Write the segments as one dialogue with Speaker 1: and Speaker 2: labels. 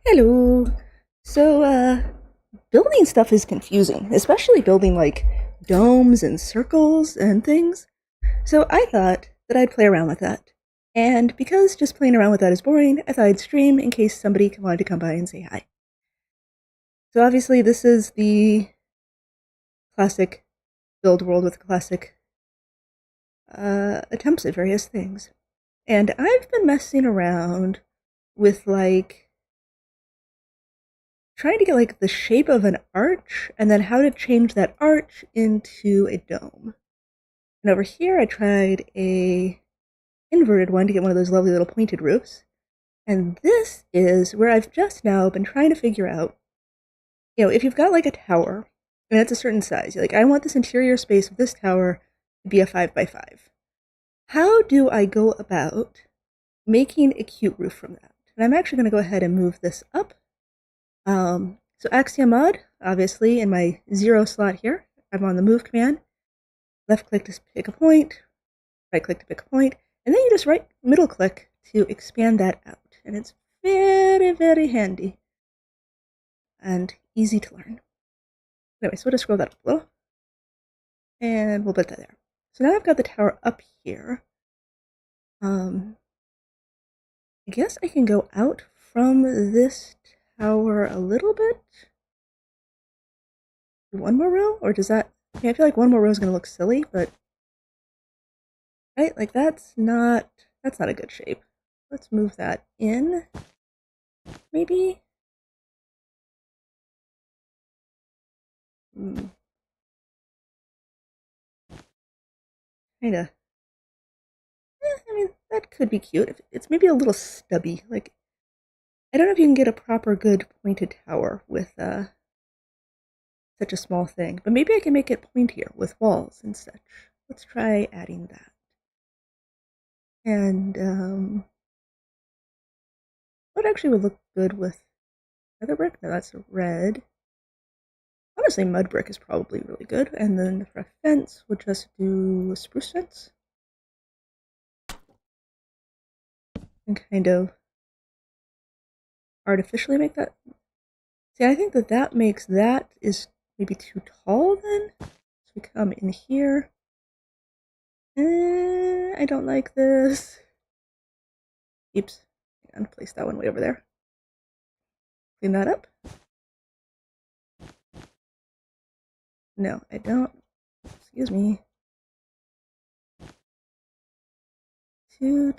Speaker 1: Hello. So, building stuff is confusing, especially building like domes and circles and things. So I thought that I'd play around with that. And because just playing around with that is boring, I thought I'd stream in case somebody wanted to come by and say hi. So obviously this is the classic build world with classic attempts at various things. And I've been messing around with like trying to get like the shape of an arch and then how to change that arch into a dome. And over here I tried a inverted one to get one of those lovely little pointed roofs. And this is where I've just now been trying to figure out, if you've got like a tower and it's a certain size, you're like, I want this interior space of this tower to be a 5 by 5. How do I go about making a cute roof from that? And I'm actually going to go ahead and move this up. So Axiom mod, obviously, in my 0 slot here, I'm on the move command. Left click to pick a point, right click to pick a point, and then you just right middle click to expand that out. And it's very, very handy and easy to learn. Anyway, so we'll just scroll that up a little. And we'll put that there. So now I've got the tower up here. I guess I can go out from this tower a little bit. One more row? Or does that... I feel like one more row is going to look silly, but... Right? Like, that's not a good shape. Let's move that in. Maybe? Kinda. I mean, that could be cute. It's maybe a little stubby. Like, I don't know if you can get a proper good pointed tower with such a small thing. But maybe I can make it pointier with walls and such. Let's try adding that. And, what actually would look good with feather brick? No, that's a red. Honestly, mud brick is probably really good. And then for a fence, we'll just do a spruce fence. And kind of artificially make that. See, I think that makes that is maybe too tall then. So we come in here. I don't like this. Oops. Hang on, place that one way over there. Clean that up. No, I don't. Excuse me. Two.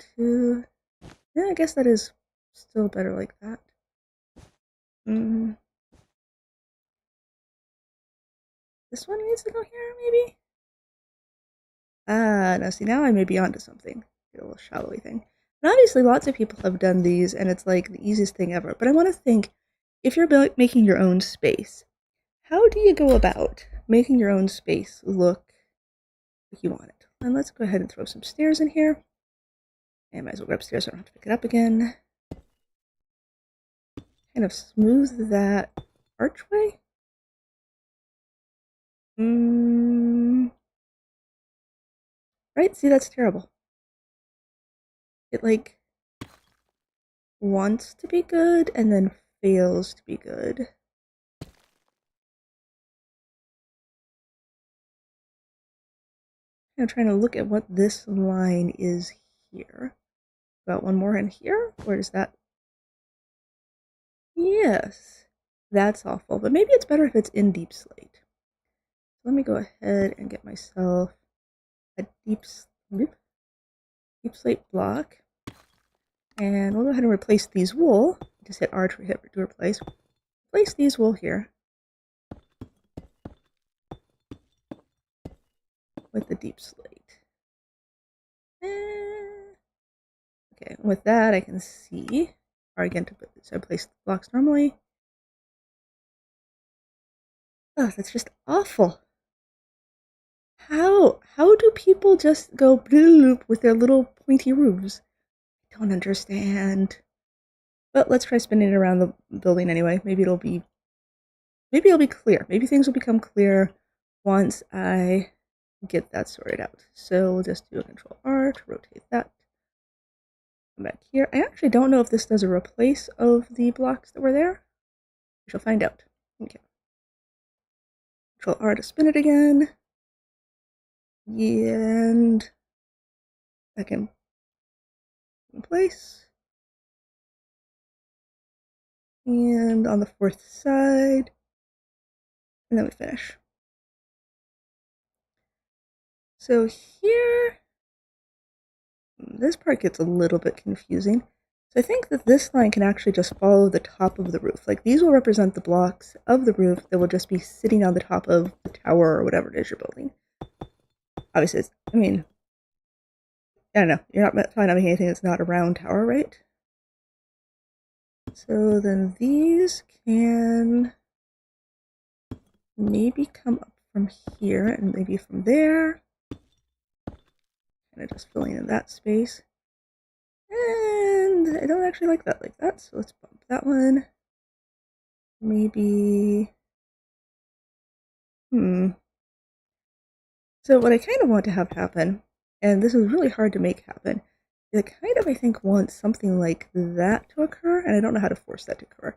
Speaker 1: Yeah, I guess that is still better like that. This one needs to go here, maybe? No, see, now I may be onto something. A little shallowy thing. And obviously, lots of people have done these, and it's like the easiest thing ever. But I want to think, if you're making your own space, how do you go about making your own space look like you want it? And let's go ahead and throw some stairs in here. And might as well go upstairs so I don't have to pick it up again. Kind of smooth that archway. Right? See, that's terrible. It, like, wants to be good and then fails to be good. I'm trying to look at what this line is here. Got one more in here? Where is that? Yes. That's awful. But maybe it's better if it's in deep slate. Let me go ahead and get myself a deep slate block. And we'll go ahead and replace these wool. Just hit R to replace. Place these wool here with the deep slate. Okay, with that I can see, or again, so I place the blocks normally. Oh, that's just awful. How do people just go bloop with their little pointy roofs? I don't understand. But let's try spinning it around the building anyway. Maybe it'll be clear. Maybe things will become clear once I get that sorted out. So we'll just do a Control R to rotate that. Come back here. I actually don't know if this does a replace of the blocks that were there. We shall find out. Okay. Control R to spin it again. And back in place. And on the fourth side. And then we finish. So here, this part gets a little bit confusing. So I think that this line can actually just follow the top of the roof. Like these will represent the blocks of the roof that will just be sitting on the top of the tower or whatever it is you're building. Obviously, I mean, I don't know. You're probably not making anything that's not a round tower, right? So then these can maybe come up from here and maybe from there. Kind of just filling in that space. And I don't actually like that, so let's bump that one. Maybe... So what I kind of want to have happen, and this is really hard to make happen, is I kind of, I think, want something like that to occur, and I don't know how to force that to occur.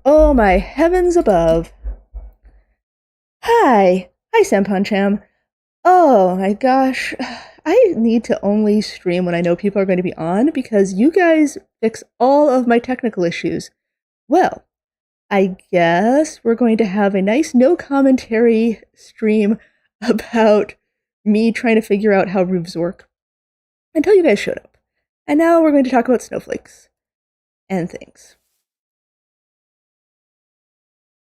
Speaker 1: Oh my heavens above. Hi. Hi, Sampancham. Oh my gosh. I need to only stream when I know people are going to be on because you guys fix all of my technical issues. Well, I guess we're going to have a nice no commentary stream about me trying to figure out how roofs work until you guys showed up. And now we're going to talk about snowflakes and things.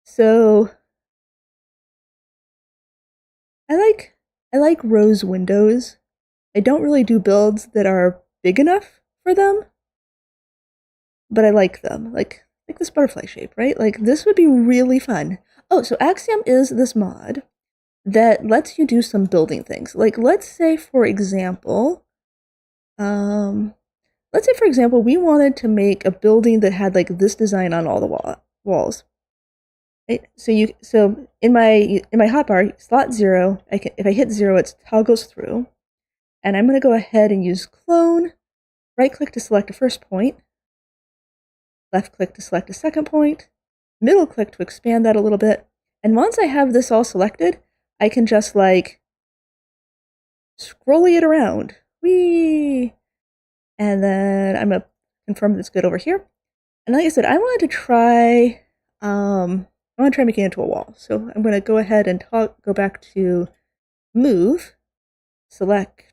Speaker 1: So I like rose windows. I don't really do builds that are big enough for them, but I like them. Like this butterfly shape, right? Like this would be really fun. Oh, so Axiom is this mod that lets you do some building things. Like let's say for example, we wanted to make a building that had like this design on all the walls. Right? So in my hotbar, slot 0, if I hit 0, it toggles through. And I'm going to go ahead and use clone, right click to select a first point, left click to select a second point, middle click to expand that a little bit. And once I have this all selected, I can just like scrolly it around. Whee! And then I'm going to confirm that it's good over here. And like I said, I want to try making it into a wall. So I'm going to go ahead and go back to move, select.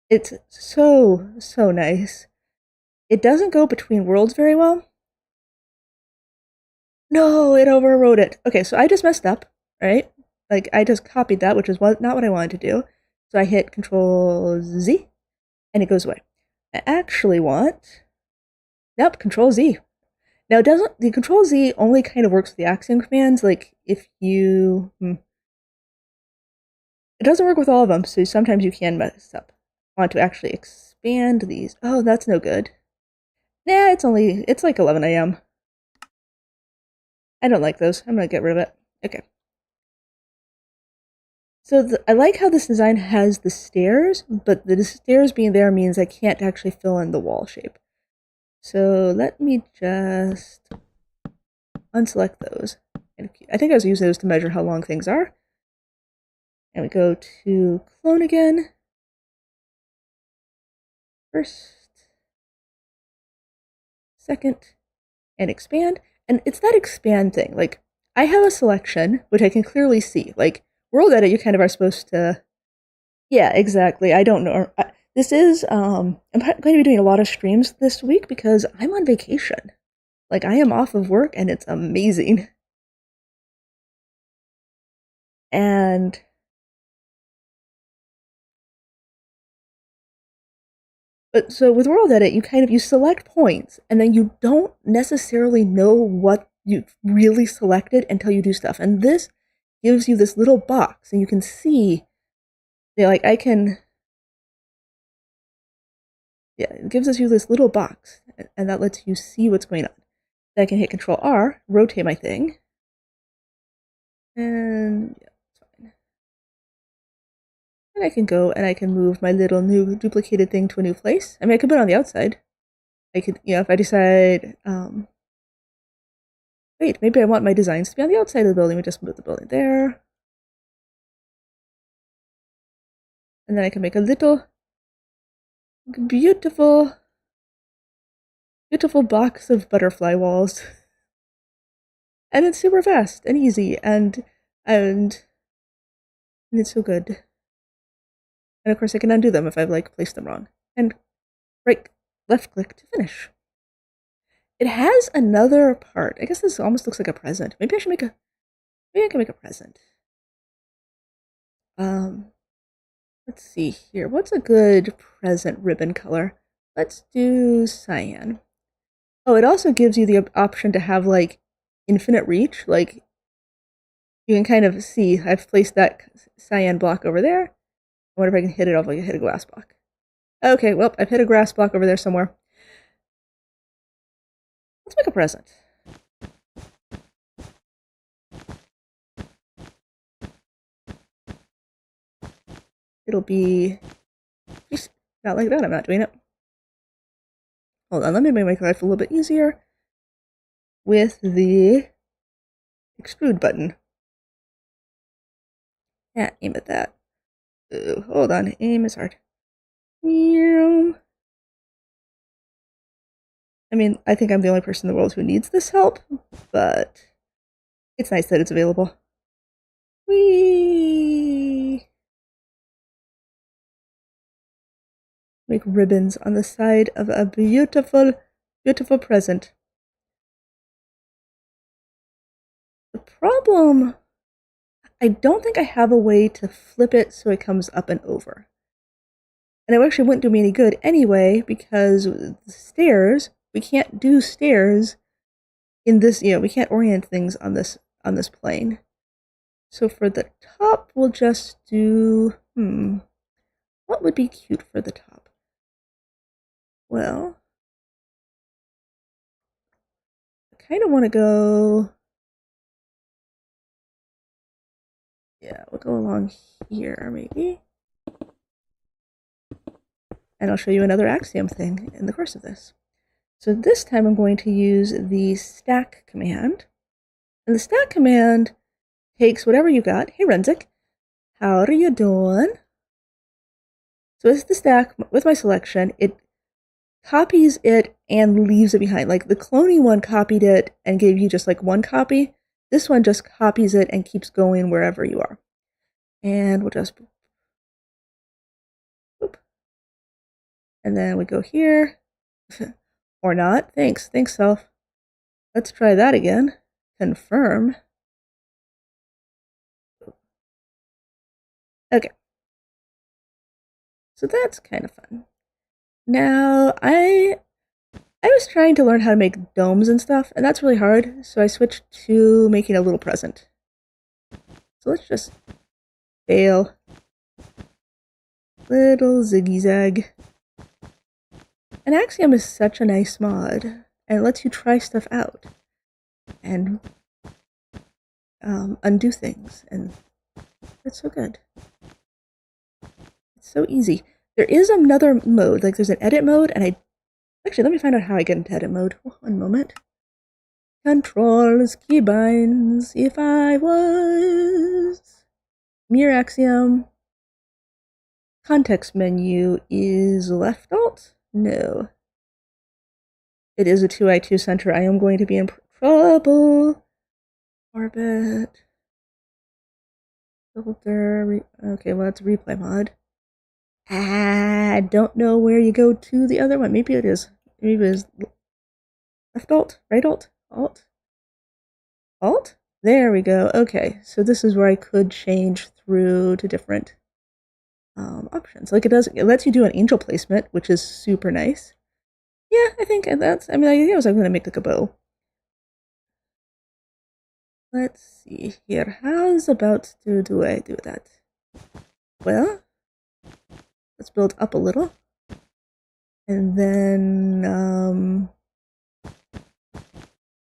Speaker 1: It's so nice. It doesn't go between worlds very well. No, it overwrote it. Okay, so I just messed up, right? Like I just copied that, which is not what I wanted to do. So I hit Control Z, and it goes away. I actually want, nope, Control Z. Now, the Control Z only kind of works with the Axiom commands. Like if you, it doesn't work with all of them. So sometimes you can mess up. I want to actually expand these. Oh, that's no good. Nah, it's like 11 a.m. I don't like those. I'm gonna get rid of it. Okay. So I like how this design has the stairs, but the stairs being there means I can't actually fill in the wall shape. So let me just unselect those. I think I was using those to measure how long things are. And we go to clone again. First, second, and expand. And it's that expand thing. Like, I have a selection, which I can clearly see. Like, World Edit, you kind of are supposed to... Yeah, exactly. I don't know. This is, I'm going to be doing a lot of streams this week because I'm on vacation. Like, I am off of work, and it's amazing. And... But so with World Edit, you select points, and then you don't necessarily know what you really selected until you do stuff. And this gives you this little box, and you can see, like I can, yeah, it gives us you this little box, and that lets you see what's going on. Then I can hit Control R, rotate my thing, and yeah, it's fine. And I can go and I can move my little new duplicated thing to a new place. I mean, I could put it on the outside. I could, if I decide, wait, maybe I want my designs to be on the outside of the building. We just move the building there. And then I can make a little beautiful box of butterfly walls. And it's super fast and easy and it's so good. And of course I can undo them if I've like placed them wrong. And left click to finish. It has another part. I guess this almost looks like a present. Maybe I can make a present. Let's see here. What's a good present ribbon color? Let's do cyan. Oh, it also gives you the option to have like infinite reach. Like you can kind of see I've placed that cyan block over there. I wonder if I can hit it off like I hit a glass block. Okay, well, I've hit a grass block over there somewhere. Let's make a present. It'll be just not like that. I'm not doing it. Hold on, let me make my life a little bit easier. with the extrude button. Yeah, aim at that. Ooh, hold on, aim is hard. I mean, I think I'm the only person in the world who needs this help, but it's nice that it's available. Whee! Make ribbons on the side of a beautiful, beautiful present. The problem, I don't think I have a way to flip it so it comes up and over. And it actually wouldn't do me any good anyway, because the stairs, we can't do stairs in this, we can't orient things on this plane. So for the top, we'll just do, what would be cute for the top? Well, I kind of want to go, yeah, we'll go along here, maybe. And I'll show you another Axiom thing in the course of this. So this time I'm going to use the stack command. And the stack command takes whatever you got. Hey, Renzik, how are you doing? So it's the stack with my selection. It copies it and leaves it behind. Like the cloning one copied it and gave you just like one copy. This one just copies it and keeps going wherever you are. And we'll just boop. And then we go here. Or not. Thanks, self. Let's try that again. Confirm. Okay. So that's kind of fun. Now, I was trying to learn how to make domes and stuff, and that's really hard, so I switched to making a little present. So let's just fail. Little ziggy zag. And Axiom is such a nice mod, and it lets you try stuff out and undo things, and it's so good. It's so easy. There is another mode, like there's an edit mode, and actually, let me find out how I get into edit mode. One moment. Controls, keybinds, if I was. Mirror Axiom. Context menu is left alt? No. It is a 2i2 center. I am going to be in trouble. Orbit. Filter. Okay, well, that's replay mod. I don't know where you go to the other one. Maybe it is. Maybe it is left alt, right alt, alt, alt? There we go. Okay, so this is where I could change through to different options. Like it lets you do an angel placement, which is super nice. Yeah, I think that's, I mean, the idea was I'm going to make like a bow. Let's see here. How's about do I do that? Well, let's build up a little. And then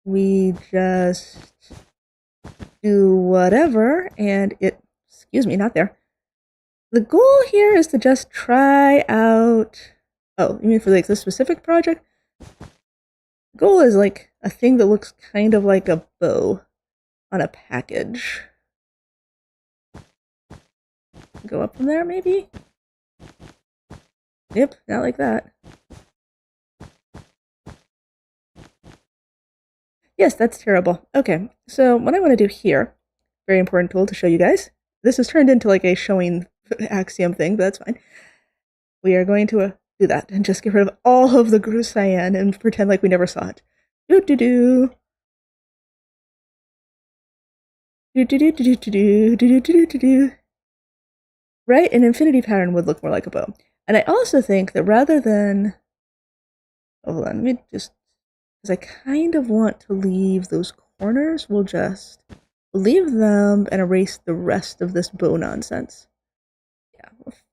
Speaker 1: we just do whatever, and it, excuse me, not there. The goal here is to just try out, oh, you mean for like this specific project? The goal is like a thing that looks kind of like a bow on a package. Go up from there, maybe? Yep, not like that. Yes, that's terrible. Okay, so what I want to do here, very important tool to show you guys. This has turned into like a showing Axiom thing, but that's fine. We are going to do that and just get rid of all of the cyan and pretend like we never saw it. Do do do. Do do do do do do do do do do. Right? An infinity pattern would look more like a bow. And I also think that rather than, oh, hold on, let me just, because I kind of want to leave those corners, we'll just leave them and erase the rest of this bow nonsense. Yeah,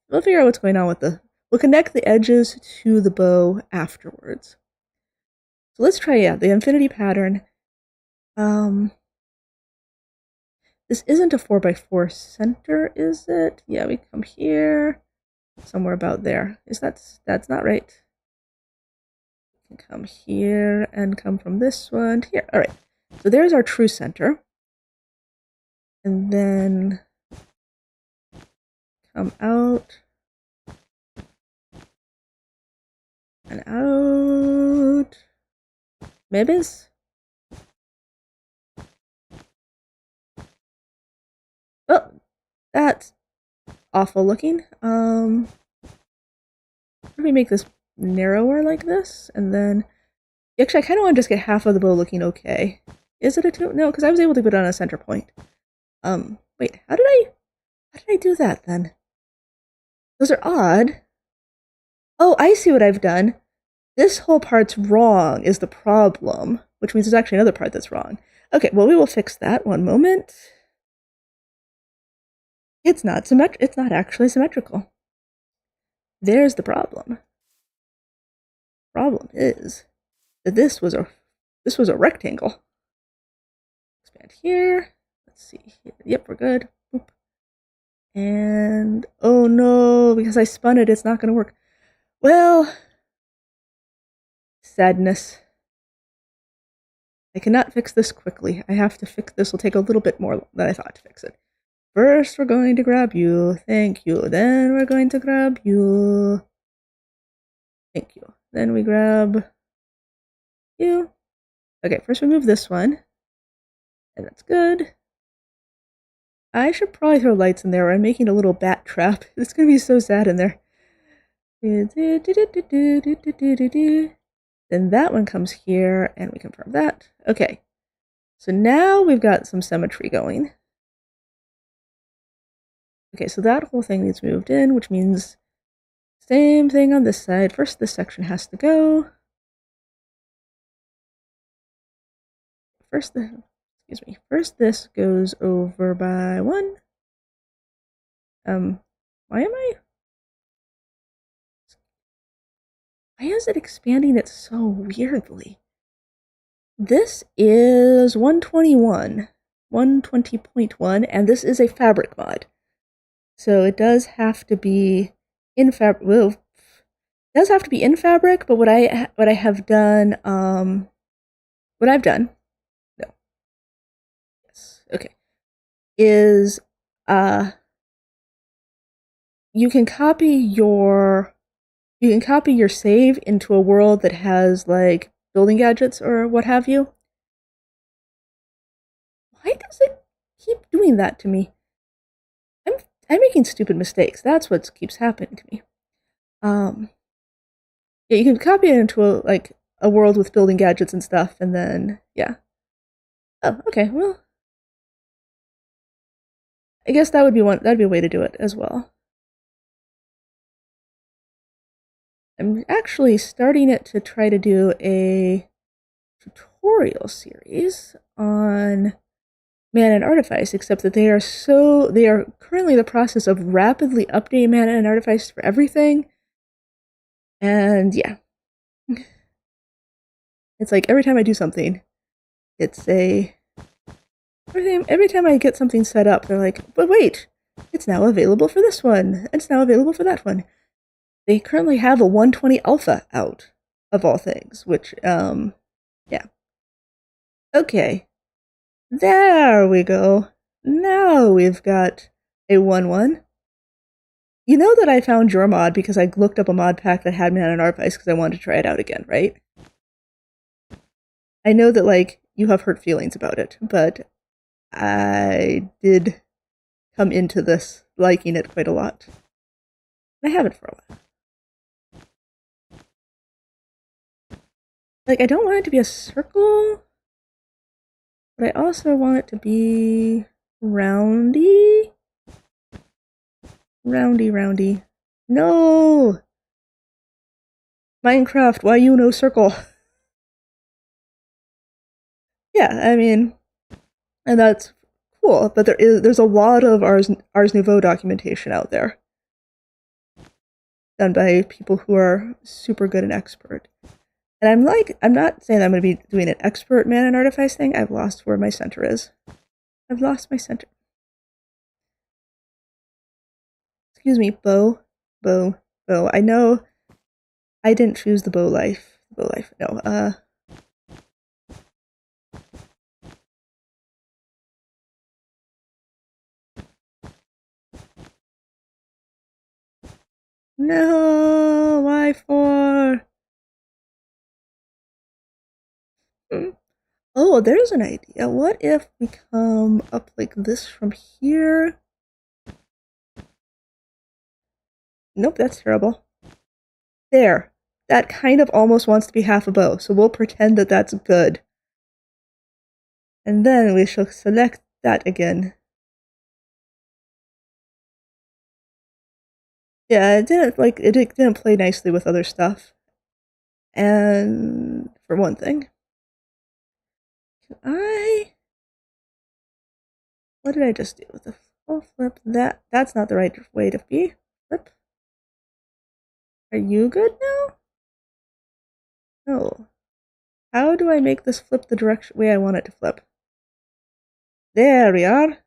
Speaker 1: we'll figure out what's going on with we'll connect the edges to the bow afterwards. So let's try, yeah, the infinity pattern. This isn't a 4x4 center, is it? Yeah, we come here, somewhere about there. That's not right. can come here and come from this one to here. All right, so there's our true center. And then come out and out. Maybe's. Oh, that's awful looking. Let me make this narrower like this, and then actually I kind of want to just get half of the bow looking okay. Is it a two? No, because I was able to put it on a center point. Wait, how did I do that then? Those are odd. Oh, I see what I've done. This whole part's wrong is the problem, which means there's actually another part that's wrong. Okay, well, we will fix that. One moment. It's not actually symmetrical. There's the problem. Problem is that this was a rectangle. Expand here. Let's see here. Yep, we're good. Boop. And oh no, because I spun it, it's not going to work. Well, sadness. I cannot fix this quickly. I have to fix this. Will take a little bit more than I thought to fix it. First, we're going to grab you. Thank you. Then we're going to grab you. Thank you. Then we grab you. Okay, first we move this one. And that's good. I should probably throw lights in there. I'm making a little bat trap. It's going to be so sad in there. Then that one comes here, and we confirm that. Okay, so now we've got some symmetry going. Okay, so that whole thing needs moved in, which means same thing on this side. First, this section has to go. First, this goes over by 1. Why is it expanding it so weirdly? This is 120.1, and this is a fabric mod. So it does have to be in fabric. Well, it does have to be in fabric, but what I have done, what I've done, no, yes, okay, is you can copy your save into a world that has like building gadgets or what have you. Why does it keep doing that to me? I'm making stupid mistakes. That's what keeps happening to me. Yeah, you can copy it into a world with building gadgets and stuff, and then yeah. Oh, okay. Well, I guess that'd be a way to do it as well. I'm actually starting it to try to do a tutorial series on Mana and Artifice, except that they are currently in the process of rapidly updating Mana and Artifice for everything. And yeah. It's like every time I do something, every time I get something set up, they're like, but wait, it's now available for this one, and it's now available for that one. They currently have a 120 alpha out, of all things, which, yeah. Okay. There we go. Now we've got a 1-1. You know that I found your mod because I looked up a mod pack that had Mana and Artifice because I wanted to try it out again, right? I know that, like, you have hurt feelings about it, but I did come into this liking it quite a lot. I have it for a while. Like, I don't want it to be a circle, but I also want it to be roundy. Roundy. No! Minecraft, why you no circle? Yeah, I mean, and that's cool, but there's a lot of Ars Nouveau documentation out there. Done by people who are super good and expert. And I'm not saying I'm going to be doing an expert Mana and Artifice thing. I've lost where my center is. I've lost my center. Excuse me, bow. I know I didn't choose the bow life. Low life. No. No. Why for? Oh, there's an idea. What if we come up like this from here? Nope, that's terrible. There. That kind of almost wants to be half a bow, so we'll pretend that that's good. And then we shall select that again. Yeah, it didn't play nicely with other stuff. And for one thing, what did I just do with the full flip? That's not the right way to be. Flip. Are you good now? No. How do I make this flip the direction way I want it to flip? There we are.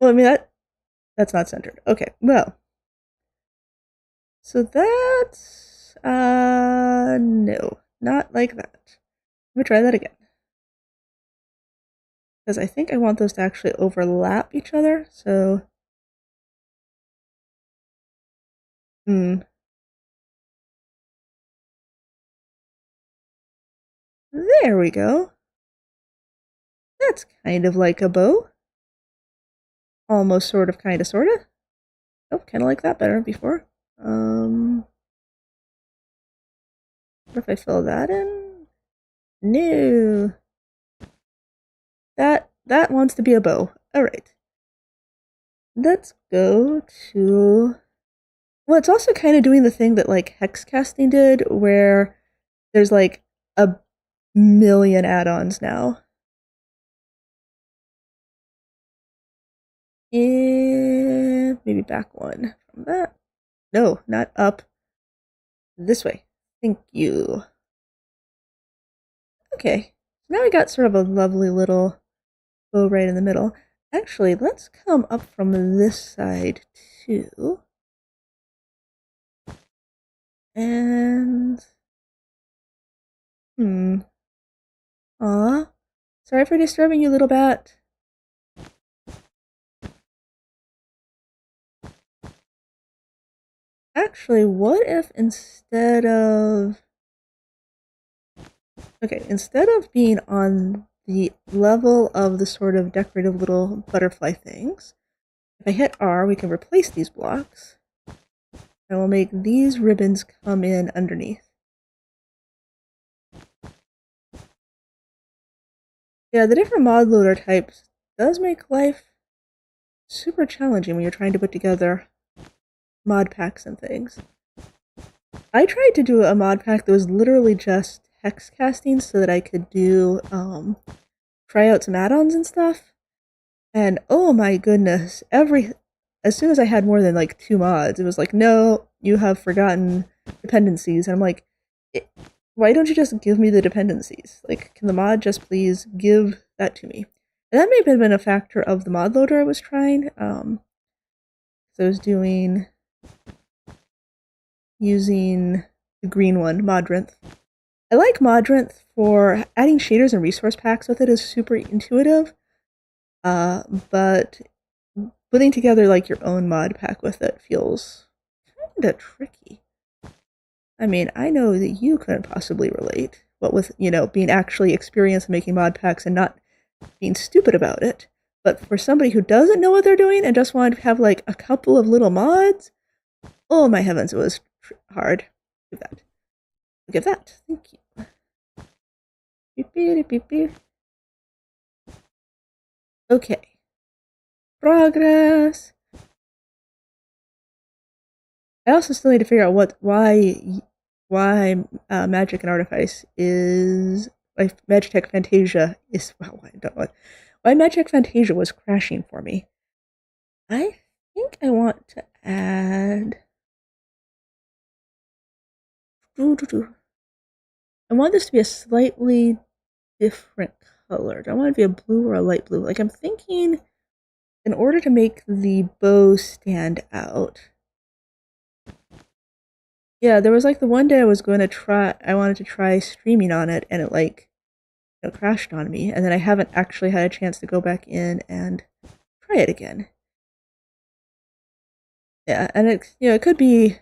Speaker 1: Well, I mean that's not centered. Okay, well. So that's no, not like that. Let me try that again. Because I think I want those to actually overlap each other, so there we go. That's kind of like a bow. Almost, sort of, kind of, sort of. Oh, kind of like that better before. What if I fill that in? No. That wants to be a bow. Alright. Let's go to... Well, it's also kind of doing the thing that, like, hex casting did, where there's, like, a million add-ons now. And maybe back one from that. No, not up. This way. Thank you. Okay. Now we got sort of a lovely little bow right in the middle. Actually, let's come up from this side too. And... Aw. Sorry for disturbing you, little bat. Actually, what if instead of... Okay, instead of being on the level of the sort of decorative little butterfly things, if I hit R, we can replace these blocks. And we'll make these ribbons come in underneath. Yeah, the different mod loader types does make life super challenging when you're trying to put together mod packs and things. I tried to do a mod pack that was literally just hex casting so that I could do try out some add-ons and stuff. And oh my goodness, as soon as I had more than like 2 mods, it was like, no, you have forgotten dependencies. And I'm like, why don't you just give me the dependencies? Like, can the mod just please give that to me? And that may have been a factor of the mod loader I was trying. So I was using the green one, Modrinth. I like Modrinth for adding shaders and resource packs with it is super intuitive. But putting together like your own mod pack with it feels kinda tricky. I mean, I know that you couldn't possibly relate, what with, being actually experienced in making mod packs and not being stupid about it. But for somebody who doesn't know what they're doing and just wanted to have like a couple of little mods, oh my heavens, it was hard. Give that. Give that. Thank you. Beep, beep, beep, beep. Okay. Progress. I also still need to figure out why Magic and Artifice is why Magitech Fantasia is I don't know why Magitech Fantasia was crashing for me. I think I want to add. I want this to be a slightly different color. Do I want it to be a blue or a light blue? Like I'm thinking in order to make the bow stand out, yeah, there was like the one day I wanted to try streaming on it, and it like, crashed on me, and then I haven't actually had a chance to go back in and try it again. Yeah, and it could be.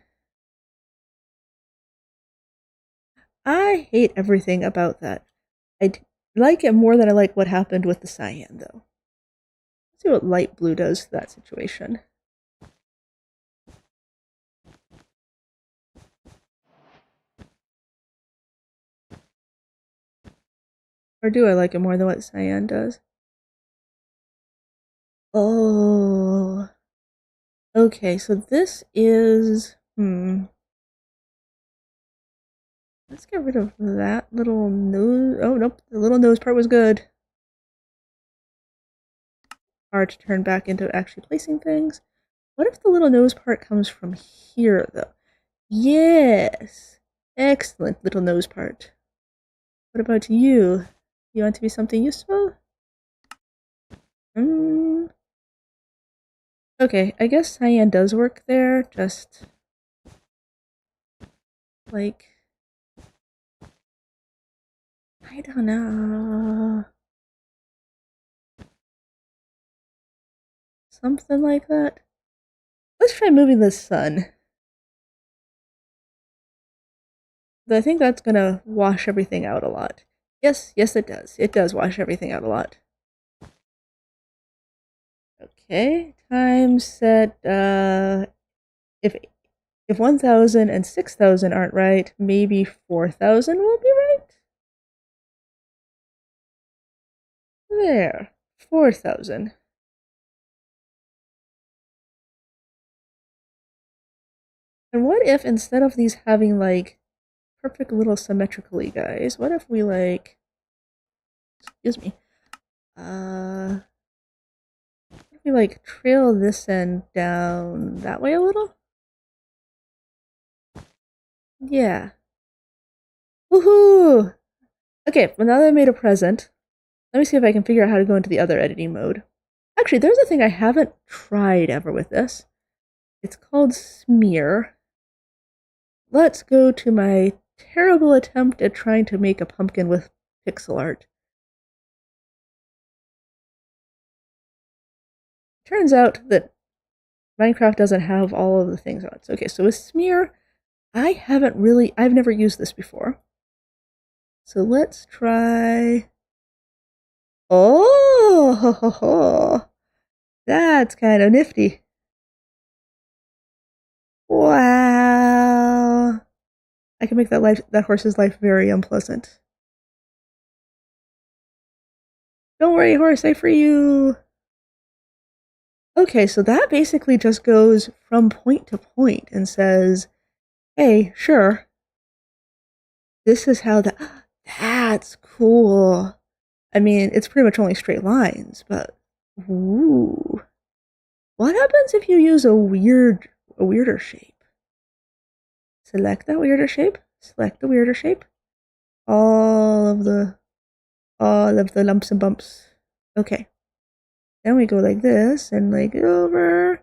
Speaker 1: I hate everything about that. Like it more than I like what happened with the cyan, though. Let's see what light blue does to that situation. Or do I like it more than what cyan does? Oh. Okay, so this is... Let's get rid of that little nose. Oh, nope. The little nose part was good. Hard to turn back into actually placing things. What if the little nose part comes from here, though? Yes! Excellent little nose part. What about you? You want to be something useful? Okay, I guess cyan does work there, just... like... I don't know... Something like that? Let's try moving the sun. I think that's gonna wash everything out a lot. Yes, yes it does. It does wash everything out a lot. Okay, time set, if 1,000 and 6,000 aren't right, maybe 4,000 will be right? There, 4,000. And what if instead of these having like perfect little symmetrically guys, what if we like, excuse me, what if we like trail this end down that way a little? Yeah. Woohoo! Okay, well now that I made a present, let me see if I can figure out how to go into the other editing mode. Actually, there's a thing I haven't tried ever with this. It's called smear. Let's go to my terrible attempt at trying to make a pumpkin with pixel art. Turns out that Minecraft doesn't have all of the things on it. Okay, so with smear, I've never used this before. So let's try... Oh, ho, ho, ho. That's kind of nifty. Wow. I can make that horse's life very unpleasant. Don't worry, horse, I free you. Okay, so that basically just goes from point to point and says, hey, sure. This is how that's cool. I mean, it's pretty much only straight lines, but ooh. What happens if you use a weirder shape? Select that weirder shape, select the weirder shape. All of the lumps and bumps. Okay. Then we go like this and like over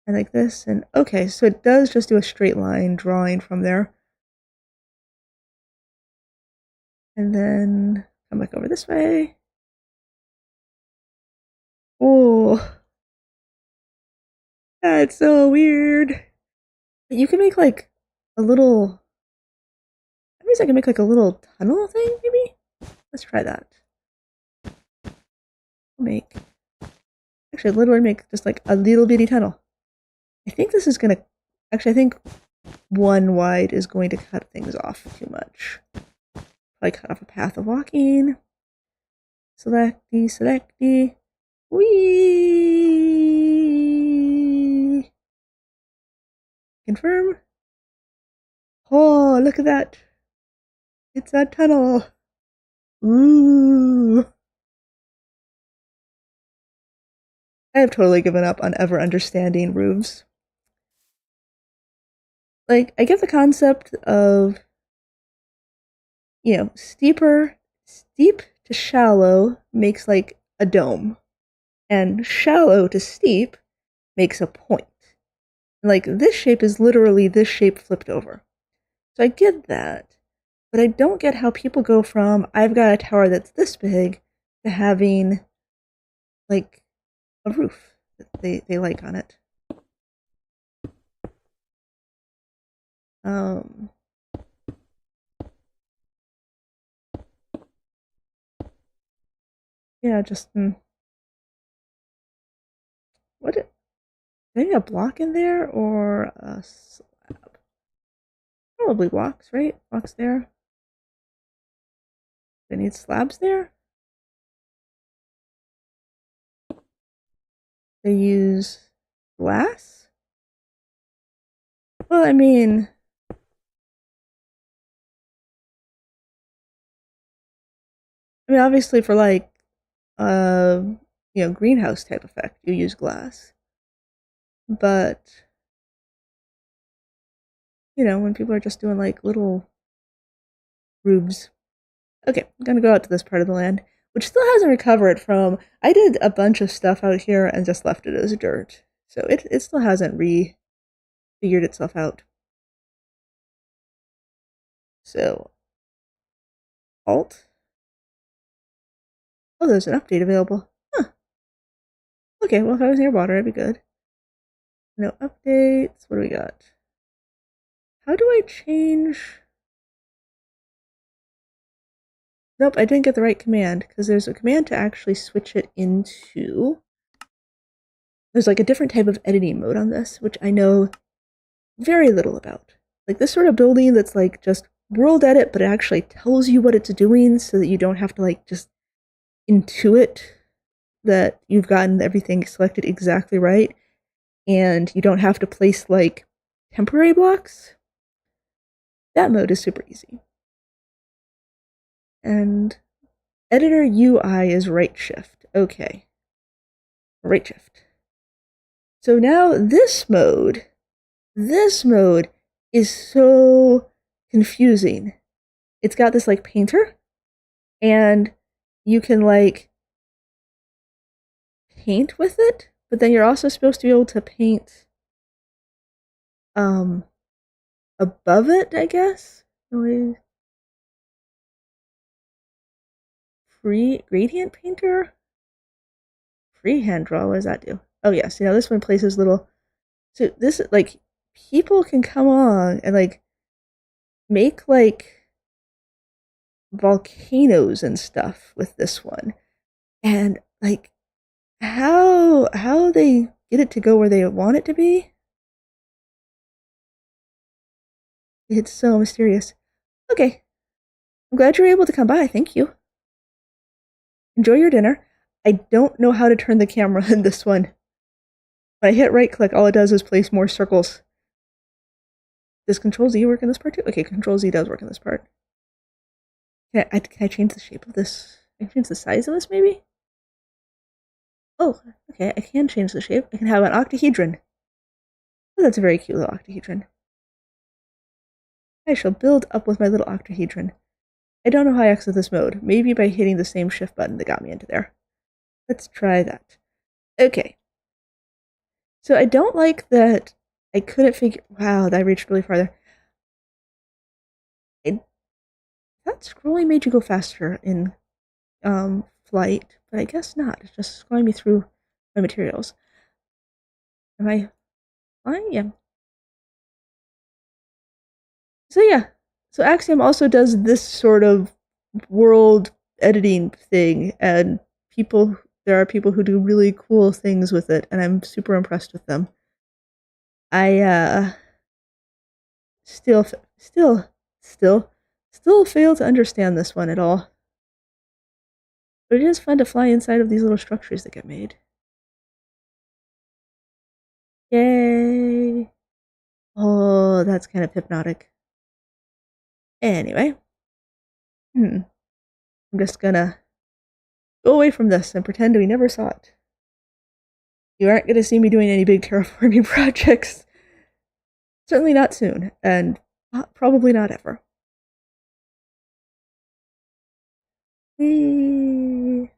Speaker 1: and like this and okay, so it does just do a straight line drawing from there. And then come back over this way. Oh, that's so weird. You can make like a little, that means I can make like a little tunnel thing, maybe? Let's try that. Actually literally make just like a little bitty tunnel. I think this is gonna, actually I think one wide is going to cut things off too much. Probably cut off a path of walking. Selecty. Whee! Confirm. Oh, look at that. It's a tunnel. Ooh. I have totally given up on ever understanding roofs. Like, I get the concept of, steep to shallow makes like a dome. and shallow to steep makes a point. Like, this shape is literally this shape flipped over. So I get that, but I don't get how people go from, I've got a tower that's this big, to having, like, a roof that they like on it. Yeah, just, what, maybe a block in there, or a slab? Probably blocks, right? Blocks there. They need slabs there? They use glass? Well, obviously for like, uh, greenhouse type effect, you use glass. But, when people are just doing like little roofs. Okay, I'm gonna go out to this part of the land, which still hasn't recovered from, I did a bunch of stuff out here and just left it as dirt. So it still hasn't figured itself out. So, Alt. Oh, there's an update available. Huh. Okay, well, if I was near water, I'd be good. No updates. What do we got? How do I change? Nope, I didn't get the right command, because there's a command to actually switch it into. There's like a different type of editing mode on this, which I know very little about. Like this sort of building that's like just world edit, but it actually tells you what it's doing so that you don't have to like just intuit that you've gotten everything selected exactly right, and you don't have to place like temporary blocks. That mode is super easy. And editor UI is right shift. Okay. Right shift. So now this mode is so confusing. It's got this like painter, and you can like paint with it, but then you're also supposed to be able to paint above it, I guess. Free gradient painter? Freehand draw, what does that do? Oh yeah, so now this one places little, so this like people can come along and like make like volcanoes and stuff with this one. And like how they get it to go where they want it to be, it's so mysterious. Okay. I'm glad you were able to come by. Thank you. Enjoy your dinner. I don't know how to turn the camera in this one. When I hit right click, all it does is place more circles. Does Control Z work in this part too? Okay, Control Z does work in this part. Can I change the shape of this? Can I change the size of this maybe? Oh, okay, I can change the shape. I can have an octahedron. Oh, that's a very cute little octahedron. I shall build up with my little octahedron. I don't know how I exit this mode. Maybe by hitting the same shift button that got me into there. Let's try that. Okay. So I don't like that I couldn't figure... Wow, that reached really farther. That scrolling made you go faster in flight, but I guess not. It's just scrolling me through my materials. Am I fine? Yeah. So yeah. So Axiom also does this sort of world editing thing, and there are people who do really cool things with it, and I'm super impressed with them. I still fail to understand this one at all. But it is fun to fly inside of these little structures that get made. Yay! Oh, that's kind of hypnotic. Anyway. I'm just gonna go away from this and pretend we never saw it. You aren't gonna see me doing any big terraforming projects. Certainly not soon, and probably not ever. I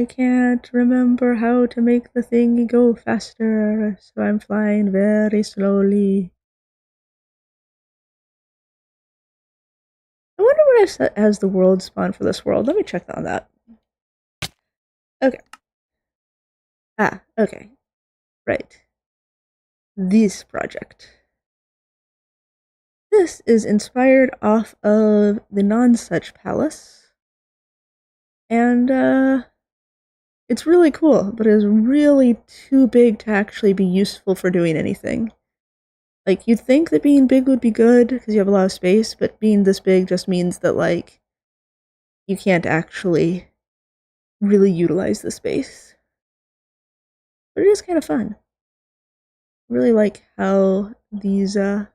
Speaker 1: I can't remember how to make the thing go faster, so I'm flying very slowly. I wonder what I've set as the world spawn for this world. Let me check on that. Okay. Okay. Right. This project. This is inspired off of the Non-Such Palace. And, it's really cool, but it is really too big to actually be useful for doing anything. Like, you'd think that being big would be good, because you have a lot of space, but being this big just means that, like, you can't actually really utilize the space. But it is kind of fun. I really like how these, yeah,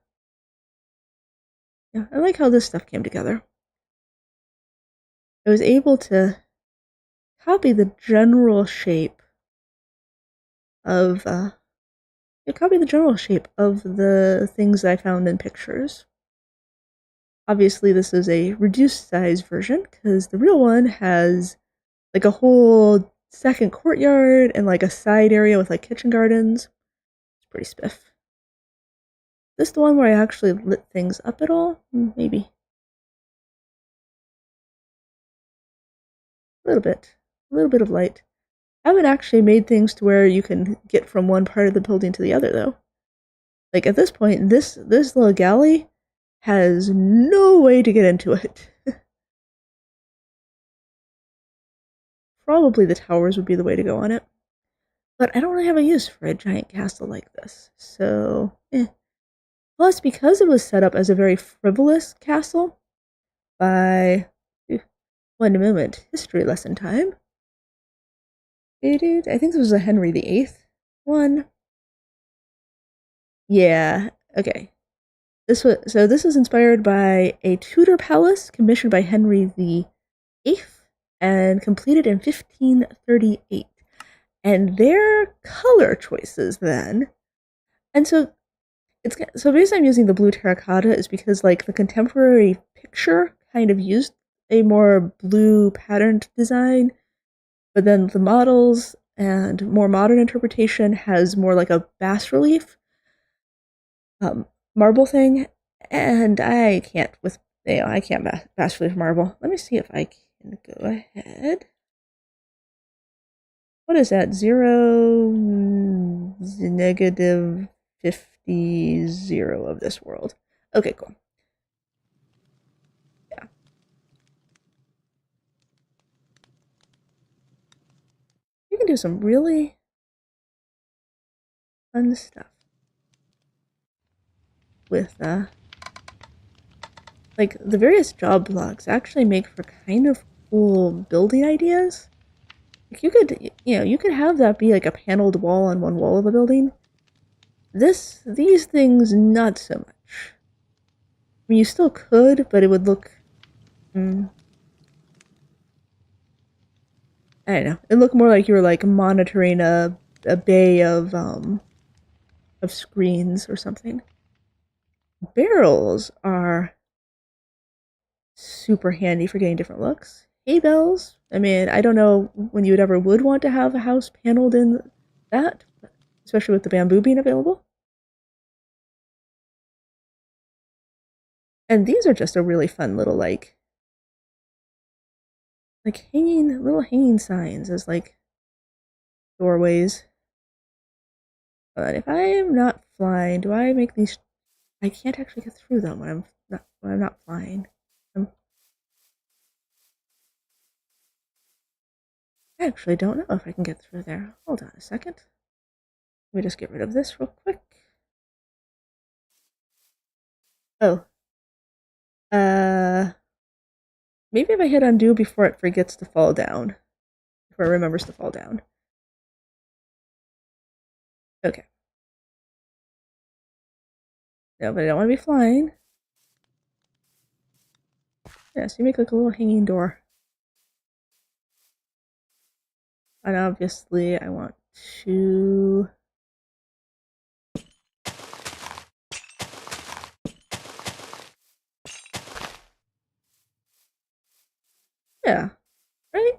Speaker 1: I like how this stuff came together. I was able to copy the general shape of, the things I found in pictures. Obviously, this is a reduced size version, because the real one has, like, a whole second courtyard and, like, a side area with, like, kitchen gardens. It's pretty spiff. This the one where I actually lit things up at all? Maybe. A little bit. A little bit of light. I haven't actually made things to where you can get from one part of the building to the other, though. Like, at this point, this little galley has no way to get into it. Probably the towers would be the way to go on it. But I don't really have a use for a giant castle like this, so Plus, because it was set up as a very frivolous castle by... One moment, history lesson time. I think this was a Henry VIII one. Yeah, okay. This is inspired by a Tudor palace commissioned by Henry VIII and completed in 1538. And their color choices then, and so the reason I'm using the blue terracotta is because, like, the contemporary picture kind of used a more blue patterned design, but then the models and more modern interpretation has more like a bas relief marble thing, and I can't I can't bas relief marble. Let me see if I can go ahead. What is that? 0, negative 50, 0 of this world. Okay, cool. Yeah. You can do some really fun stuff with, like, the various job blocks actually make for kind of cool building ideas. Like, you could have that be like a paneled wall on one wall of a building. These things, not so much. I mean, you still could, but it would look, I don't know. It'd look more like you were, like, monitoring a bay of screens or something. Barrels are super handy for getting different looks. Hay bales, I mean, I don't know when you would want to have a house paneled in that, especially with the bamboo being available. And these are just a really fun little, like little hanging signs as, like, doorways. But if I am not flying, do I make these? I can't actually get through them when I'm not flying. I actually don't know if I can get through there. Hold on a second. Let me just get rid of this real quick. Oh. Maybe if I hit undo before it forgets to fall down. Before it remembers to fall down. Okay. No, but I don't want to be flying. Yeah, so you make, like, a little hanging door. And obviously I want to... Yeah, right?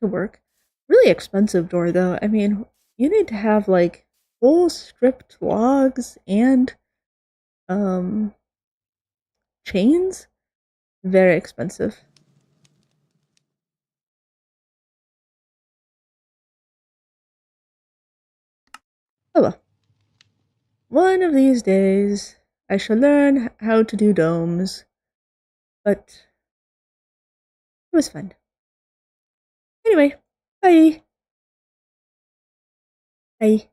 Speaker 1: to work. Really expensive door, though. I mean, you need to have, like, full stripped logs and, um, chains. Very expensive. Oh well. One of these days, I shall learn how to do domes. But it was fun. Anyway, bye. Bye.